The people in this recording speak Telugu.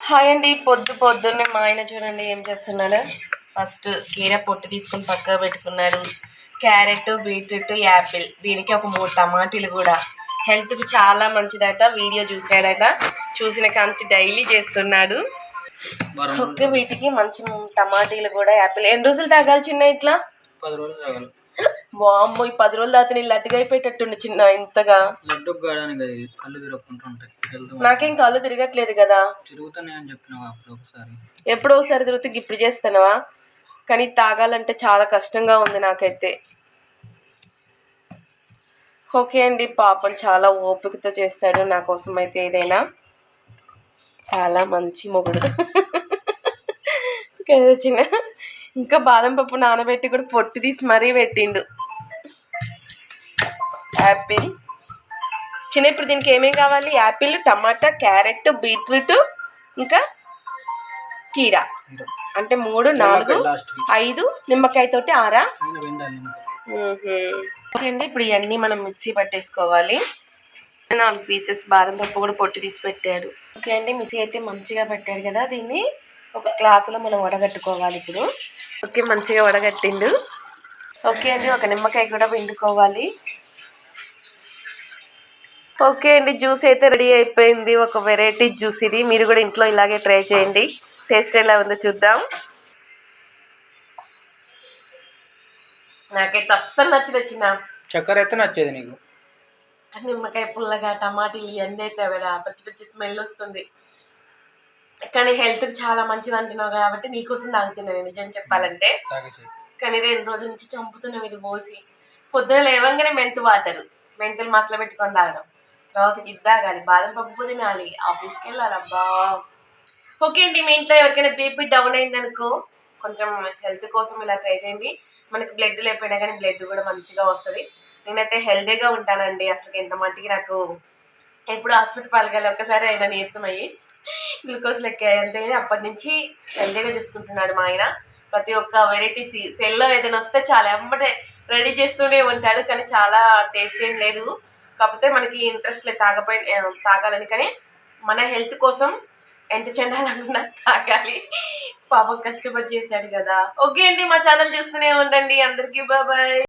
హాయ్ అండి. పొద్దున్నే మా ఆయన చూడండి ఏం చేస్తున్నాడు. ఫస్ట్ కీర పొట్టు తీసుకుని పక్కకు పెట్టుకున్నాడు. క్యారెట్, బీట్రూట్, యాపిల్, దీనికి ఒక 3 టమాటీలు కూడా హెల్త్కి చాలా మంచిదట. వీడియో చూసాడట, చూసిన కాంచి డైలీ చేస్తున్నాడు. ఓకే, వీటికి మంచి టమాటీలు కూడా యాపిల్ ఎన్ని రోజులు తాగాలి చిన్న? ఇట్లా 10 రోజులు తాగాలి. వామ్మో, ఈ 10 రోజులు దాకా నేను లడ్డుగా అయిపోయేటట్టుండి చిన్న. ఇంతగా నాకేం కళ్ళు తిరగట్లేదు కదా. ఎప్పుడో ఒకసారి తిరుగుతూ ఇప్పుడు చేస్తానవా? కానీ తాగాలంటే చాలా కష్టంగా ఉంది నాకైతే. ఓకే అండి, పాపం చాలా ఓపికతో చేస్తాడు నా కోసం అయితే ఏదైనా. చాలా మంచి మొగుడు కదా చిన్న. ఇంకా బాదం పప్పు నానబెట్టి కూడా పొట్టు తీసి మరీ పెట్టిండు. యాపిల్ చిన్న. ఇప్పుడు దీనికి ఏమేమి కావాలి? యాపిల్, టమాటా, క్యారెట్, బీట్రూట్, ఇంకా కీరా. అంటే 3, 4, 5 నిమ్మకాయతోటి 6. ఓకే అండి, ఇప్పుడు ఇవన్నీ మనం మిక్సీ పట్టేసుకోవాలి. 4 పీసెస్ బాదం పప్పు కూడా పొట్టు తీసి పెట్టాడు. ఓకే అండి, మిక్సీ అయితే మంచిగా పెట్టాడు కదా. దీన్ని ఒక క్లాత్లో మనం వడగట్టుకోవాలి ఇప్పుడు. ఓకే, మంచిగా వడగట్టిండు. ఓకే అండి, ఒక నిమ్మకాయ కూడా పిండుకోవాలి. ఓకే అండి, జ్యూస్ అయితే రెడీ అయిపోయింది. ఒక వెరైటీ జ్యూస్ ఇది. మీరు కూడా ఇంట్లో ఇలాగే ట్రై చేయండి. టేస్ట్ ఎలా ఉందో చూద్దాం. నాకైతే అస్సలు నచ్చిన చక్కెర అయితే నచ్చేది నీకు. నిమ్మకాయ పుల్లగా, టమాటీలు ఇవన్నీ వేసావు కదా, పచ్చి పచ్చి స్మెల్ వస్తుంది. కానీ హెల్త్కి చాలా మంచిది అంటున్నావు కాబట్టి నీకోసం తాగుతున్నాను నిజం చెప్పాలంటే. కానీ 2 రోజుల నుంచి చంపుతున్నాం ఇది పోసి. పొద్దున లేవంగానే మెంతులు మసలు పెట్టుకొని తాగడం, తర్వాత ఇది తాగాలి, బాదం పప్పు తినాలి, ఆఫీస్కి వెళ్ళాలి. అబ్బా. ఓకే అండి, మీ ఇంట్లో ఎవరికైనా బీపీ డౌన్ అయిందనుకో కొంచెం హెల్త్ కోసం ఇలా ట్రై చేయండి. మనకి బ్లడ్ లేకపోయినా కానీ బ్లడ్ కూడా మంచిగా వస్తుంది. నేనైతే హెల్తీగా ఉంటానండి. అసలు ఎంత మట్టికి నాకు ఎప్పుడు హాస్పిటల్ పాల్గొని ఒక్కసారి అయినా నీరసం అయ్యి గ్లూకోజ్ లెక్క అంతే. అప్పటి నుంచి హెల్తీగా చూసుకుంటున్నాడు మా ఆయన. ప్రతి ఒక్క వెరైటీ సెల్లో ఏదైనా వస్తే చాలా ఎమ్మటే రెడీ చేస్తూనే ఉంటాడు. కానీ చాలా టేస్ట్ ఏం లేదు. కాకపోతే మనకి ఇంట్రెస్ట్ లేదు తాగాలని. కానీ మన హెల్త్ కోసం ఎంత చెండాలన్నా తాగాలి. పాపం కష్టపడి చేశాడు కదా. ఓకే అండి, మా ఛానల్ చూస్తూనే ఉండండి. అందరికీ బాయ్.